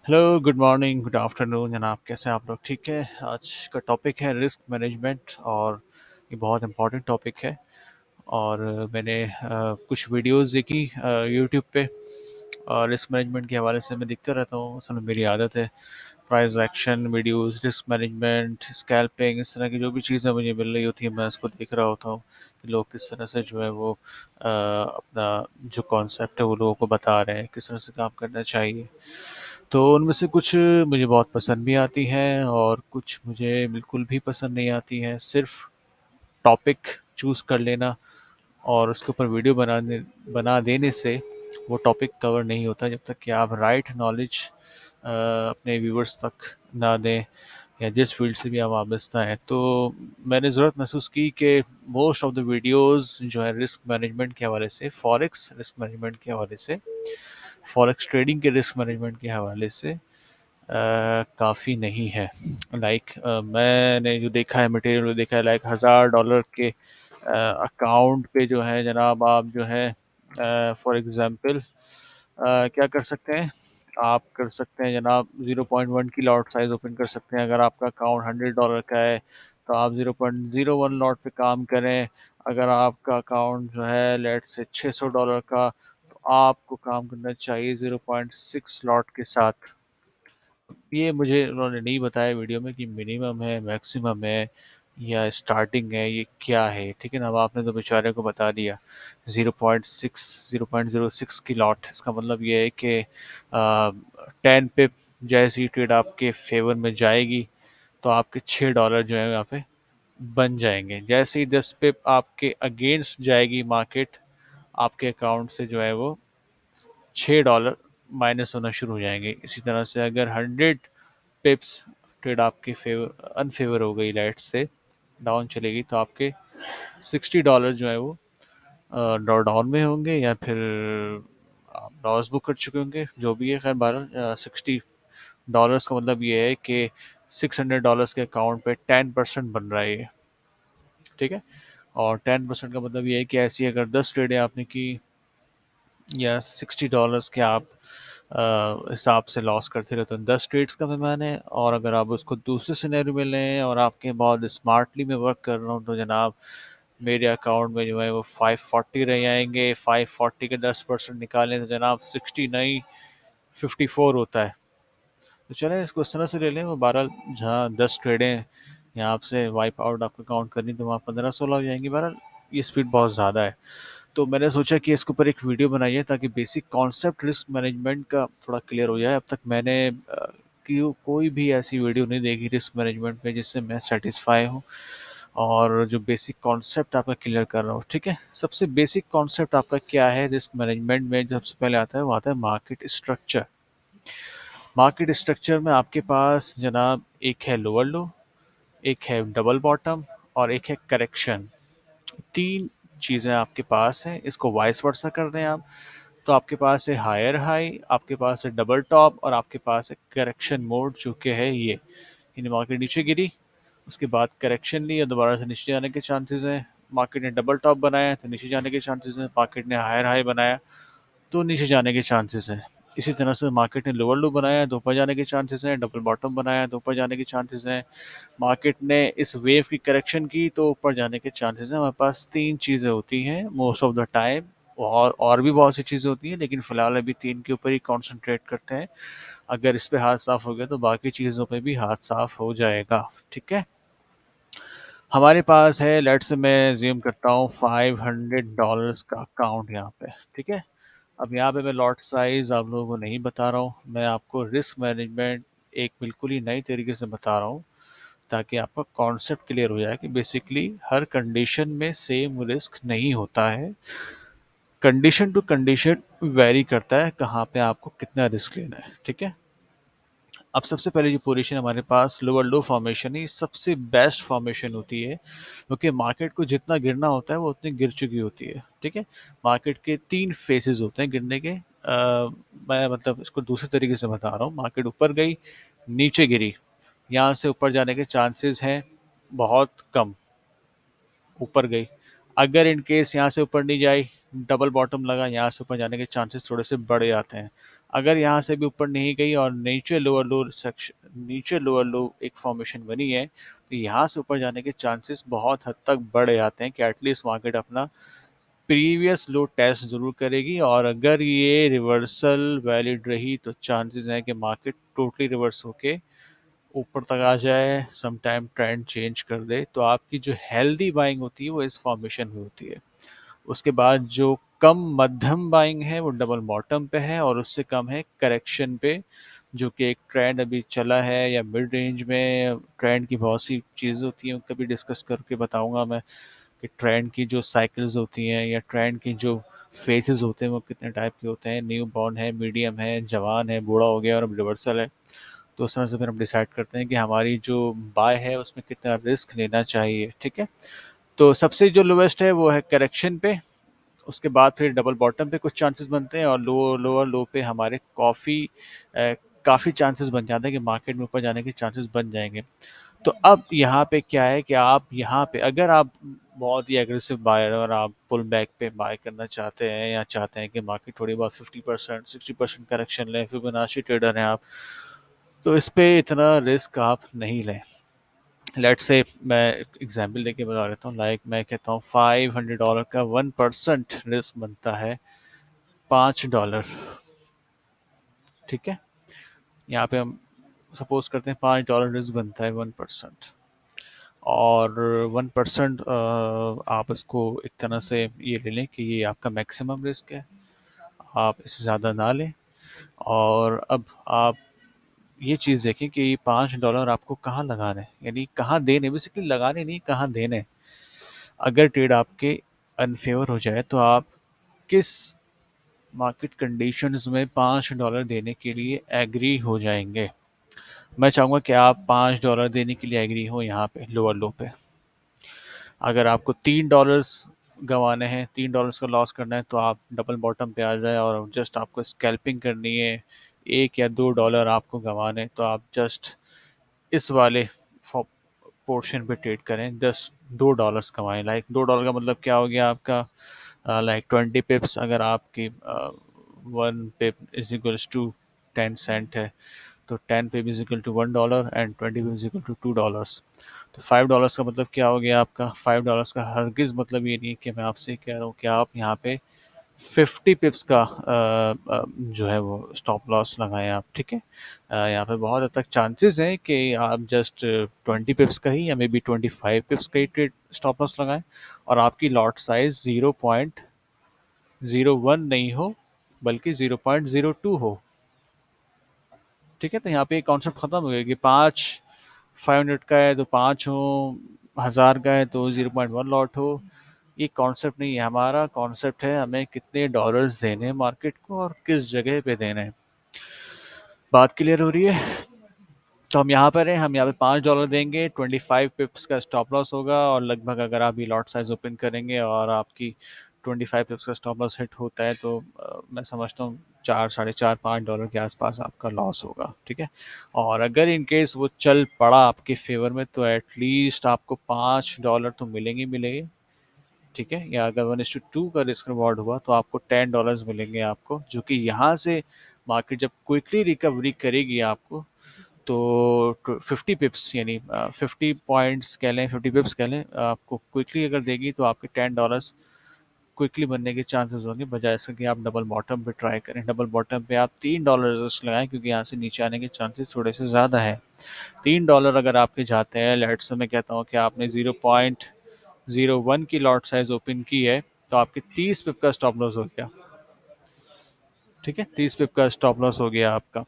Hello, good morning, good afternoon जनाब। कैसे हैं आप लोग? ठीक है। आज का टॉपिक है रिस्क मैनेजमेंट और ये बहुत इम्पोर्टेंट टॉपिक है। और मैंने कुछ वीडियोस देखी यूट्यूब पे और रिस्क मैनेजमेंट के हवाले से मैं देखता रहता हूँ। असल में मेरी आदत है price action videos, risk management, scalping, इस तरह की जो भी चीज़ें मुझे मिल रही होती है मैं उसको देख रहा होता हूँ कि लोग किस तरह से जो है वो अपना जो कॉन्सेप्ट है वो लोगों को बता रहे हैं किस तरह से काम करना चाहिए। तो उनमें से कुछ मुझे बहुत पसंद भी आती हैं और कुछ मुझे बिल्कुल भी पसंद नहीं आती हैं। सिर्फ टॉपिक चूज़ कर लेना और उसके ऊपर वीडियो बना देने से वो टॉपिक कवर नहीं होता जब तक कि आप राइट नॉलेज अपने व्यूवर्स तक ना दें या जिस फील्ड से भी आप वाबस्ता हैं। तो मैंने ज़रूरत महसूस की कि मोस्ट ऑफ द वीडियोस जो है रिस्क मैनेजमेंट के हवाले से, फॉरेक्स रिस्क मैनेजमेंट के हवाले से, फॉरेक्स ट्रेडिंग के रिस्क मैनेजमेंट के हवाले से काफ़ी नहीं है। मैंने जो देखा है, मटेरियल देखा है, लाइक $1000 के अकाउंट पे जो है जनाब, आप जो है फॉर एग्जांपल क्या कर सकते हैं। आप कर सकते हैं जनाब 0.1 की लॉट साइज ओपन कर सकते हैं। अगर आपका अकाउंट $100 का है तो आप 0.01 लॉट पे काम करें। अगर आपका अकाउंट जो है लेट से $600 का, तो आपको काम करना चाहिए 0.6 लॉट के साथ। ये मुझे उन्होंने नहीं बताया वीडियो में कि मिनिमम है, मैक्सिमम है या स्टार्टिंग है, ये क्या है। ठीक है ना, अब आपने तो बेचारे को बता दिया 0.6 की लॉट। इसका मतलब ये है कि 10 पिप जैसी ट्रेड आपके फेवर में जाएगी तो आपके $6 जो है यहाँ पे बन जाएंगे। जैसे ही 10 पिप आपके अगेंस्ट जाएगी मार्केट, आपके अकाउंट से जो है वो $6 माइनस होना शुरू हो जाएंगे। इसी तरह से अगर 100 पिप्स ट्रेड आपके फेवर अनफेवर हो गई, लाइट से डाउन चलेगी, तो आपके $60 जो है वो ड्रॉ डाउन में होंगे या फिर आप लॉस बुक कर चुके होंगे, जो भी है। खैर 60 डॉलर्स का मतलब ये है कि $600 के अकाउंट पे 10% बन रहा है ये। ठीक है। और 10% का मतलब ये है कि ऐसी अगर 10 ट्रेडें आपने की या $60 के आप हिसाब से लॉस करते रहते हैं, 10 ट्रेड्स का पैमाना है। और अगर आप उसको दूसरे सिनेरियो में लें और आपके बहुत स्मार्टली में वर्क कर रहा हूँ तो जनाब मेरे अकाउंट में जो है वो 540 रह आएंगे। 540 के 10% निकालें तो जनाब 60 नहीं 54 होता है। तो चलें इसको इस तरह से ले लें। वो 12 जहाँ 10 ट्रेडें यहाँ आपसे वाइप आउट आपको काउंट करनी तो वहाँ 15-16 हो जाएंगी। बहरहाल ये स्पीड बहुत ज़्यादा है। तो मैंने सोचा कि इसके ऊपर एक वीडियो बनाइए ताकि बेसिक कॉन्सेप्ट रिस्क मैनेजमेंट का थोड़ा क्लियर हो जाए। अब तक मैंने कोई भी ऐसी वीडियो नहीं देखी रिस्क मैनेजमेंट में जिससे मैं सेटिस्फाई हूँ और जो बेसिक कॉन्सेप्ट आपका क्लियर कर रहा हूँ। ठीक है। सबसे बेसिक कॉन्सेप्ट आपका क्या है रिस्क मैनेजमेंट में? जो सबसे पहले आता है वो आता है मार्केट स्ट्रक्चर। मार्केट स्ट्रक्चर में आपके पास जनाब एक है लोअर लो, एक है डबल बॉटम और एक है करेक्शन। तीन चीज़ें आपके पास हैं। इसको वाइस वर्सा कर दें आप तो आपके पास है हायर हाई, आपके पास है डबल टॉप और आपके पास है करेक्शन मोड, जो कि है ये। यानी मार्केट नीचे गिरी, उसके बाद करेक्शन ली और दोबारा से नीचे जाने के चांसेस हैं। मार्केट ने डबल टॉप बनाया तो नीचे जाने के चांसेस हैं। मार्केट ने हायर हाई बनाया तो नीचे जाने के चांसेस हैं। इसी तरह से मार्केट ने लोअर लो बनाया तो ऊपर जाने के चांसेस हैं। डबल बॉटम बनाया तो ऊपर जाने के चांसेस हैं। मार्केट ने इस वेव की करेक्शन की तो ऊपर जाने के चांसेस हैं। हमारे पास तीन चीज़ें होती हैं मोस्ट ऑफ द टाइम। और भी बहुत सी चीज़ें होती हैं लेकिन फ़िलहाल अभी तीन के ऊपर ही कॉन्सेंट्रेट करते हैं। अगर इस पे हाथ साफ़ हो गया तो बाकी चीज़ों पे भी हाथ साफ़ हो जाएगा। ठीक है। हमारे पास है, लेट्स से मैं ज़्यूम करता हूँ $500 का अकाउंट यहाँ पे। ठीक है। अब यहाँ पे मैं लॉट साइज़ आप लोगों को नहीं बता रहा हूँ, मैं आपको रिस्क मैनेजमेंट एक बिल्कुल ही नई तरीके से बता रहा हूँ ताकि आपका कॉन्सेप्ट क्लियर हो जाए कि बेसिकली हर कंडीशन में सेम रिस्क नहीं होता है। कंडीशन टू कंडीशन वेरी करता है कहाँ पे आपको कितना रिस्क लेना है। ठीक है। अब सबसे पहले जो पोजीशन हमारे पास लोअर लो फॉर्मेशन है, ये सबसे बेस्ट फॉर्मेशन होती है क्योंकि मार्केट को जितना गिरना होता है वो उतनी गिर चुकी होती है। ठीक है। मार्केट के तीन फेसेस होते हैं गिरने के। मैं मतलब इसको दूसरे तरीके से बता रहा हूँ। मार्केट ऊपर गई, नीचे गिरी, यहाँ से ऊपर जाने के चांसेस हैं बहुत कम। ऊपर गई, अगर इन केस यहाँ से ऊपर नहीं जाई, डबल बॉटम लगा, यहाँ से ऊपर जाने के चांसेस थोड़े से बढ़ जाते हैं। अगर यहाँ से भी ऊपर नहीं गई और नीचे लोअर लो एक फॉर्मेशन बनी है, तो यहाँ से ऊपर जाने के चांसेस बहुत हद तक बढ़ जाते हैं कि एटलीस्ट मार्केट अपना प्रीवियस लो टेस्ट ज़रूर करेगी, और अगर ये रिवर्सल वैलिड रही तो चांसेस हैं कि मार्केट टोटली रिवर्स होके ऊपर तक आ जाए, सम टाइम ट्रेंड चेंज कर दे। तो आपकी जो हेल्दी बाइंग होती है वो इस फॉर्मेशन में होती है। उसके बाद जो कम मध्यम बाइंग है वो डबल बॉटम पे है, और उससे कम है करेक्शन पे, जो कि एक ट्रेंड अभी चला है, या मिड रेंज में ट्रेंड की बहुत सी चीज़ें होती हैं, उनका भी डिस्कस करके बताऊंगा मैं कि ट्रेंड की जो साइकिल्स होती हैं या ट्रेंड की जो फेजेस होते हैं वो कितने टाइप के होते हैं, न्यू बॉर्न है, मीडियम है, जवान है, बूढ़ा हो गया और अब रिवर्सल है। तो उस तरह से फिर हम डिसाइड करते हैं कि हमारी जो बाय है उसमें कितना रिस्क लेना चाहिए। ठीक है, तो सबसे जो लोवेस्ट है वो है करेक्शन पे, उसके बाद फिर डबल बॉटम पे कुछ चांसेस बनते हैं, और लोअर लो पे हमारे काफ़ी चांसेस बन जाते हैं कि मार्केट में ऊपर जाने के चांसेस बन जाएंगे। तो अब यहाँ पे क्या है कि आप यहाँ पे अगर आप बहुत ही एग्रेसिव बायर और आप पुल बैक पे बाय करना चाहते हैं, या चाहते हैं कि मार्केट थोड़ी बहुत 50% 60% करेक्शन लें, फिबोनाची ट्रेडर हैं आप, तो इस पे इतना रिस्क आप नहीं लें। लेट्स से मैं एग्जांपल देके बता देता हूँ, लाइक मैं कहता हूँ $500 का 1% रिस्क बनता है $5। ठीक है, यहाँ पे हम सपोज करते हैं $5 रिस्क बनता है 1%, और 1% आप इसको एक तरह से ये ले लें कि ये आपका मैक्सिमम रिस्क है, आप इससे ज़्यादा ना लें। और अब आप ये चीज़ देखें कि $5 आपको कहाँ लगाना है, यानी कहाँ देने, बेसिकली लगाने नहीं, कहाँ देने। अगर ट्रेड आपके अनफेवर हो जाए तो आप किस मार्केट कंडीशंस में $5 देने के लिए एग्री हो जाएंगे। मैं चाहूँगा कि आप $5 देने के लिए एग्री हो यहाँ पे लोअर लो पे। अगर आपको $3 गंवाने हैं, $3 का लॉस करना है, तो आप डबल बॉटम पे आ जाए और जस्ट आपको स्कैल्पिंग करनी है, $1 या $2 आपको गंवाने, तो आप जस्ट इस वाले पोर्शन पे ट्रेड करें, जस्ट $2 कमाएं। लाइक $2 का मतलब क्या हो गया आपका, लाइक 20 पिप्स। अगर आपकी 1 pip is equals to 10 cent है, तो 10 pip is equal to $1 and 20 pip is equal to $2। तो $5 का मतलब क्या हो गया आपका, $5 का हरगिज़ मतलब ये नहीं कि मैं आपसे कह रहा हूँ कि आप यहाँ पे 50 पिप्स का जो है वो स्टॉप लॉस लगाएं आप। ठीक है, यहाँ पे बहुत हद तक चांसेस हैं कि आप जस्ट 20 पिप्स का ही या मे बी 25 पिप्स का ही ट्रेड स्टॉप लॉस लगाएं, और आपकी लॉट साइज 0.01 नहीं हो, बल्कि 0.02 हो। ठीक है, तो यहाँ पे कॉन्सेप्ट खत्म हो गया कि 500 का है तो 5 हो, 1000 का है तो 0.1 लॉट हो। ये कॉन्सेप्ट नहीं है हमारा, कॉन्सेप्ट है हमें कितने डॉलर्स देने हैं मार्केट को और किस जगह पे देने हैं। बात क्लियर हो रही है? तो हम यहाँ पर हैं, हम यहाँ पे $5 देंगे, 25 पिप्स का स्टॉप लॉस होगा, और लगभग अगर आप ये लॉट साइज ओपन करेंगे और आपकी 25 पिप्स का स्टॉप लॉस हिट होता है, तो मैं समझता हूँ 4, 4.5, $5 के आसपास आपका लॉस होगा। ठीक है, और अगर इन केस वो चल पड़ा आपके फेवर में, तो एटलीस्ट आपको $5 तो मिलेंगे ही मिलेंगे। ठीक है, या अगर 1:2 का रिस्क रिवॉर्ड हुआ तो आपको $10 मिलेंगे आपको, जो कि यहाँ से मार्केट जब क्विकली रिकवरी करेगी आपको, तो 50 पिप्स यानी 50 पॉइंट्स कह लें, 50 पिप्स कह लें, आपको क्विकली अगर देगी तो आपके $10 क्विकली बनने के चांसेस होंगे, बजाय इसके कि आप डबल बॉटम पे ट्राई करें। डबल बॉटम पे आप $3 रिस्क लगाएं, क्योंकि यहाँ से नीचे आने के चांसेस थोड़े से ज़्यादा हैं। $3 अगर आपके जाते हैं, लेट्स से मैं कहता हूँ कि आपने 0.01 की लॉट साइज ओपन की है, तो आपके 30 पिप का स्टॉप लॉस हो गया। ठीक है, 30 पिप का स्टॉप लॉस हो गया आपका।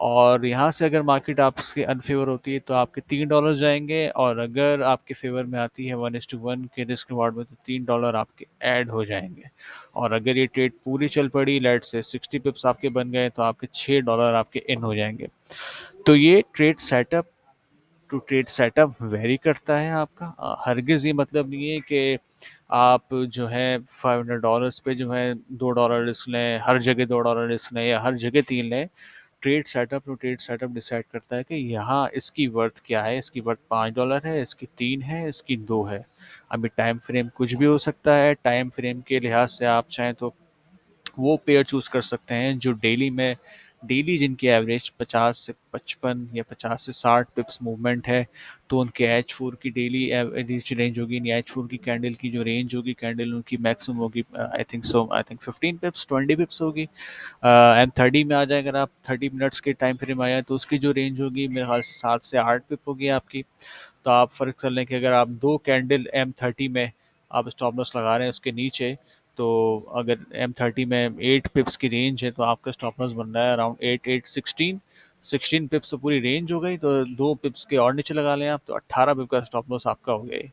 और यहाँ से अगर मार्केट आपके अनफेवर होती है तो आपके $3 जाएंगे, और अगर आपके फेवर में आती है 1:1 के रिस्क रिवार्ड में, तो $3 आपके ऐड हो जाएंगे। और अगर ये ट्रेड पूरी चल पड़ी, लेट से 60 पिप्स आपके बन गए, तो आपके $6 आपके इन हो जाएंगे। तो ये trade setup to trade setup vary करता है आपका। हरगिज़ ये मतलब नहीं है कि आप जो है $500 पे जो है $2 रिस्क लें, हर जगह $2 रिस्क लें, या हर जगह 3 लें। Trade setup to trade setup decide करता है कि यहाँ इसकी वर्थ क्या है, इसकी वर्थ $5 है, इसकी 3 है, इसकी 2 है। अभी टाइम फ्रेम कुछ भी हो सकता है, टाइम फ्रेम के लिहाज से आप चाहें तो वो पेयर चूज़ कर सकते हैं जो डेली जिनकी एवरेज 50 से 55 या 50 से 60 पिप्स मूवमेंट है। तो उनके एच फोर की डेली एवरेज रेंज होगी, यानी एच फोर की कैंडल की जो रेंज होगी, कैंडल उनकी मैक्सिमम होगी, आई थिंक 15 पिप्स 20 पिप्स होगी। एंड 30 में आ जाए, अगर आप 30 मिनट्स के टाइम फ्रेम आया तो उसकी जो रेंज होगी मेरे ख्याल से 7 से 8 पिप होगी आपकी। तो आप फ़र्क कर लें कि अगर आप दो कैंडल M30 में आप स्टॉप लॉस लगा रहे हैं उसके नीचे, तो अगर M30 में 8 पिप्स की रेंज है तो आपका स्टॉप लॉस बन रहा है अराउंड 16 पिप्स। तो पूरी रेंज हो गई, तो 2 पिप्स के और नीचे लगा लें आप, तो 18 पिप का स्टॉप लॉस आपका हो गया ये।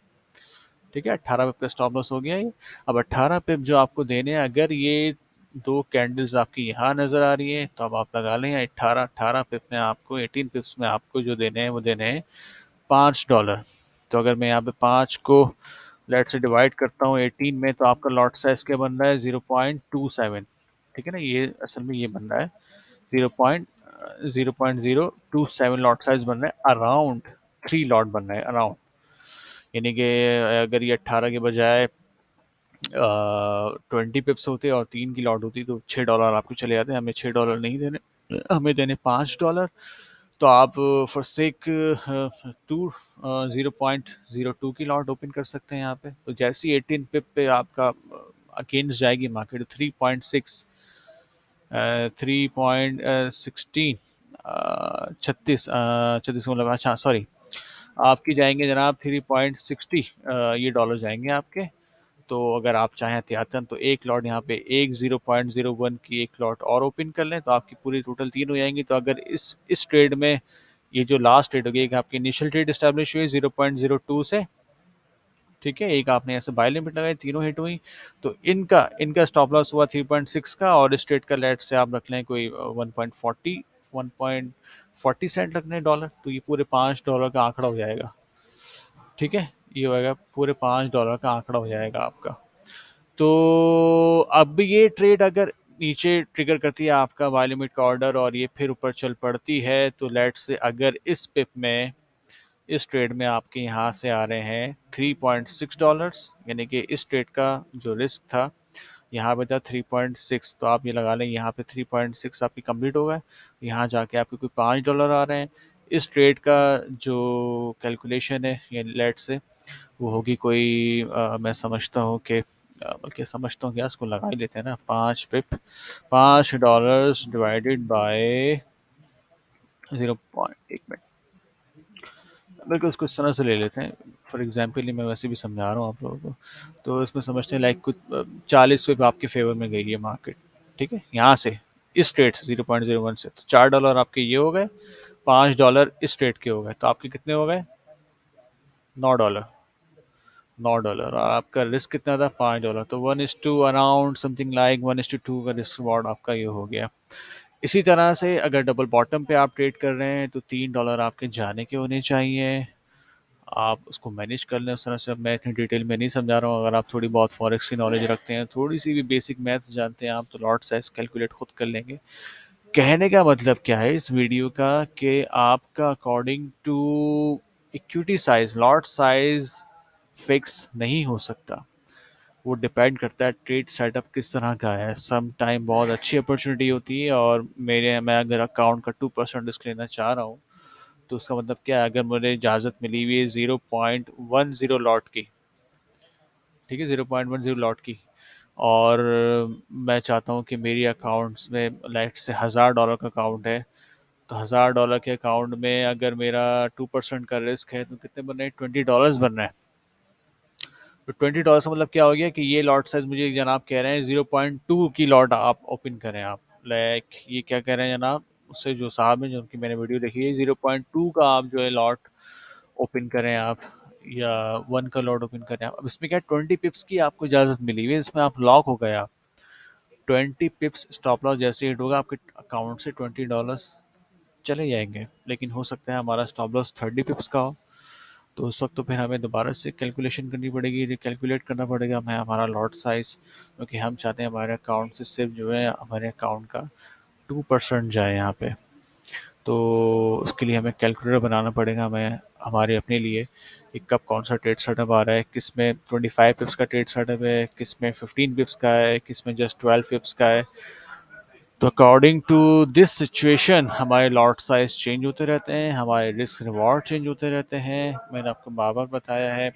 ठीक है, 18 पिप का स्टॉप लॉस हो गया ये। अब 18 पिप जो आपको देने हैं, अगर ये दो कैंडल्स आपकी यहाँ नज़र आ रही है तो अब आप लगा लें 18 पिप में आपको, 18 पिप्स में आपको जो देने हैं वो देने हैं $5। तो अगर मैं यहाँ पे 5 को लेट से डिवाइड करता हूँ 18 में, तो आपका लॉट साइज क्या बन रहा है? 0.27। ठीक है ना, ये असल में ये बन रहा है 0.027 लॉट साइज बन रहा है, अराउंड 3 लॉट बन रहा है अराउंड। यानी कि अगर ये 18 के बजाय 20 पिप्स होते और 3 की लॉट होती तो $6 आपको चले जाते। हमें $6 नहीं देने, हमें देने $5। तो आप फॉर सेक टू 0.02 की लॉट ओपन कर सकते हैं यहाँ पे। तो जैसे ही 18 पिप पे आपका अगेंस्ट जाएगी मार्केट, 3.16 छत्तीस छत्तीस मतलब, अच्छा सॉरी, आपकी जाएंगे जनाब 3.60 ये डॉलर जाएंगे आपके। तो अगर आप चाहें एहतियातन तो एक लॉट यहाँ पे एक 0.01 की एक लॉट और ओपन कर लें, तो आपकी पूरी टोटल 3 हो जाएंगी। तो अगर इस ट्रेड में ये जो लास्ट ट्रेड होगी, एक आपकी इनिशियल ट्रेड इस्टेब्लिश हुई 0.02 से, ठीक है, एक आपने ऐसे बाय लिमिट लगाई, तीनों हिट हुई, तो इनका इनका स्टॉप लॉस हुआ 3.6 का, और इस ट्रेड का लेट से आप रख लें कोई 1.40 सेंट रखने डॉलर, तो ये पूरे $5 का आंकड़ा हो जाएगा। ठीक है, ये होगा पूरे $5 का आंकड़ा हो जाएगा आपका। तो अब ये ट्रेड अगर नीचे ट्रिगर करती है आपका बाय लिमिट का ऑर्डर और ये फिर ऊपर चल पड़ती है, तो लेट से अगर इस पिप में, इस ट्रेड में आपके यहाँ से आ रहे हैं $3.6, यानी कि इस ट्रेड का जो रिस्क था यहाँ पे था 3.6, तो आप ये लगा लें यहाँ पे 3.6 आपकी कंप्लीट होगा। यहाँ जाके आपके कोई $5 आ रहे हैं। इस ट्रेड का जो कैलकुलेशन है ये लेट से वो होगी कोई मैं समझता हूँ कि बल्कि समझता हूँ क्या, इसको लगा ही लेते हैं ना, 5 पिप, $5 डिवाइडेड बाय 0.1 मिनट, बल्कि उसको इस तरह से ले लेते हैं। फॉर एग्जाम्पल मैं वैसे भी समझा रहा हूँ आप लोगों को, तो इसमें समझते हैं लाइक कुछ 40 पे आपके फेवर में गई है मार्केट। ठीक है, यहाँ से इस ट्रेड से 0.01 से, तो $4 आपके ये हो गए, $5 इस ट्रेड के हो गए, तो आपके कितने हो गए? $9। $9, और आपका रिस्क कितना था? $5। तो 1:2 अराउंड समथिंग लाइक 1:2 का रिस्क रिवॉर्ड आपका ये हो गया। इसी तरह से अगर डबल बॉटम पे आप ट्रेड कर रहे हैं तो $3 आपके जाने के होने चाहिए। आप उसको मैनेज कर लें उस तरह से। अब मैं इतनी डिटेल में नहीं समझा रहा हूँ, अगर आप थोड़ी बहुत फॉरेक्स की नॉलेज रखते हैं, थोड़ी सी भी बेसिक मैथ जानते हैं आप, तो लॉट साइज कैलकुलेट खुद कर लेंगे। कहने का मतलब क्या है इस वीडियो का, कि आपका according to equity size lot size fix नहीं हो सकता। वो डिपेंड करता है ट्रेड सेटअप किस तरह का है। सम टाइम बहुत अच्छी अपॉर्चुनिटी होती है, और मैं अगर अकाउंट का 2% रिस्क लेना चाह रहा हूँ, तो उसका मतलब क्या है, अगर मुझे इजाज़त मिली हुई है 0.10 लॉट की, ठीक है, 0.10 लॉट की, और मैं चाहता हूँ कि मेरी अकाउंट्स में लाइट से $1000 का अकाउंट है, तो $1000 के अकाउंट में अगर मेरा 2% का रिस्क है तो कितने बन रहे हैं? $20 बन रहे हैं। तो $20 का मतलब क्या हो गया कि ये लॉट साइज मुझे जनाब कह रहे हैं 0.2 की लॉट आप ओपन करें। आप लाइक ये क्या कह रहे हैं जनाब, उससे जो साहब हैं, जो उनकी मैंने वीडियो देखी है, 0.2 का आप जो है लॉट ओपन करें आप, या 1 का लॉट ओपन करें आप। अब इसमें क्या 20 पिप्स की आपको इजाज़त मिली हुई है, इसमें आप लॉक हो गए। आप 20 पिप्स स्टॉप लॉस जैसे हिट होगा आपके अकाउंट से $20 चले जाएंगे, लेकिन हो सकता है हमारा स्टॉप लॉस 30 पिप्स का हो। तो उस वक्त तो फिर हमें दोबारा से कैलकुलेशन करनी पड़ेगी, रिकैलकुलेट करना पड़ेगा हमें हमारा लॉट साइज़, क्योंकि हम चाहते हैं हमारे अकाउंट से सिर्फ जो है हमारे अकाउंट का 2% जाए यहाँ पे। तो उसके लिए हमें कैलकुलेटर बनाना पड़ेगा हमें हमारे अपने लिए कि कब कौन सा ट्रेड सेटअप आ रहा है, किस में 25 पिप्स का ट्रेड सेटअप है, किस में 15 पिप्स का है, किस में जस्ट 12 पिप्स का है। तो अकॉर्डिंग टू दिस सिचुएशन हमारे लॉट साइज चेंज होते रहते हैं, हमारे रिस्क रिवॉर्ड चेंज होते रहते हैं। मैंने आपको बार बार बताया है,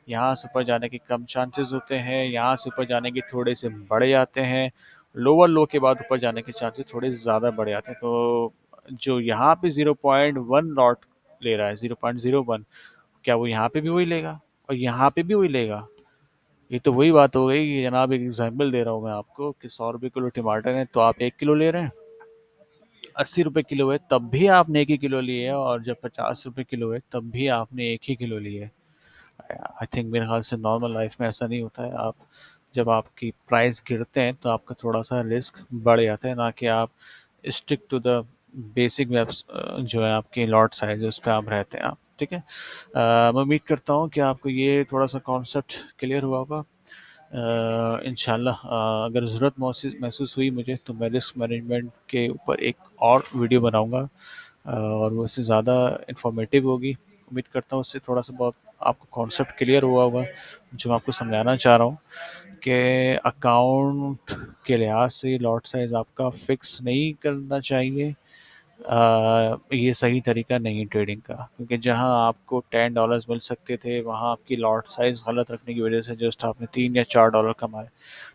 यहाँ से ऊपर जाने के कम चांसेस होते हैं, यहाँ से ऊपर जाने के थोड़े से बढ़ जाते हैं, लोअर लो के बाद ऊपर जाने के चांसेस थोड़े ज़्यादा बढ़ जाते हैं। तो जो यहाँ पे 0.1 लॉट ले रहा है, 0.01, क्या वो यहाँ पे भी वही लेगा और यहाँ पे भी वही लेगा? ये तो वही बात हो गई कि जनाब, एक एग्जांपल दे रहा हूँ मैं आपको कि 100 रुपये किलो टमाटर है तो आप 1 किलो ले रहे हैं, 80 रुपये किलो है तब भी आपने 1 ही किलो लिए है, और जब 50 रुपये किलो है तब भी आपने 1 ही किलो लिए है। आई थिंक मेरे ख्याल से नॉर्मल लाइफ में ऐसा नहीं होता है। आप जब आपकी प्राइस गिरते हैं तो आपका थोड़ा सा रिस्क बढ़ जाता है, ना कि आप स्टिक टू द बेसिक वेब्स जो है आपकी लॉट साइज उस पर आप रहते हैं आप। ठीक है। मैं उम्मीद करता हूँ कि आपको ये थोड़ा सा कॉन्सेप्ट क्लियर हुआ होगा। इंशाल्लाह अगर ज़रूरत महसूस हुई मुझे तो मैं रिस्क मैनेजमेंट के ऊपर एक और वीडियो बनाऊंगा, और वो इससे ज़्यादा इंफॉर्मेटिव होगी। उम्मीद करता हूँ उससे थोड़ा सा बहुत आपको कॉन्सेप्ट क्लियर हुआ होगा जो मैं आपको समझाना चाह रहा हूँ कि अकाउंट के लिहाज से लॉट साइज़ आपका फ़िक्स नहीं करना चाहिए। ये सही तरीका नहीं ट्रेडिंग का, क्योंकि जहां आपको $10 मिल सकते थे वहां आपकी लॉट साइज गलत रखने की वजह से जस्ट आपने $3 या $4 कमाए।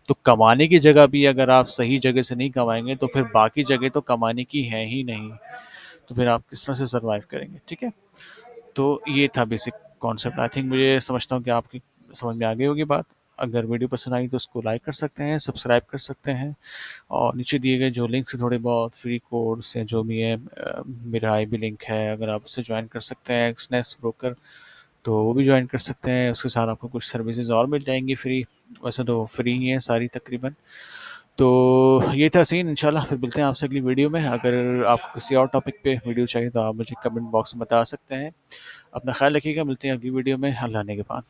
तो कमाने की जगह भी अगर आप सही जगह से नहीं कमाएंगे तो फिर बाकी जगह तो कमाने की है ही नहीं, तो फिर आप किस तरह से सर्वाइव करेंगे? ठीक है। तो ये था बेसिक कॉन्सेप्ट। आई थिंक मुझे समझता हूँ कि आपकी समझ में आ गई होगी बात। अगर वीडियो पसंद आई तो उसको लाइक कर सकते हैं, सब्सक्राइब कर सकते हैं, और नीचे दिए गए जो लिंक से थोड़े बहुत फ्री कोर्स या जो भी है, मेरा आई भी लिंक है, अगर आप उससे ज्वाइन कर सकते हैं एक्सनेस ब्रोकर तो वो भी ज्वाइन कर सकते हैं। उसके साथ आपको कुछ सर्विसेज और मिल जाएंगी फ्री, वैसे तो फ्री ही है सारी तकरीबन। तो ये था सीन। इंशाल्लाह फिर मिलते हैं आपसे अगली वीडियो में। अगर आपको किसी और टॉपिक पे वीडियो चाहिए तो आप मुझे कमेंट बॉक्स में बता सकते हैं। अपना ख्याल रखिएगा, मिलते हैं अगली वीडियो में। अल्लाह ने के बाद।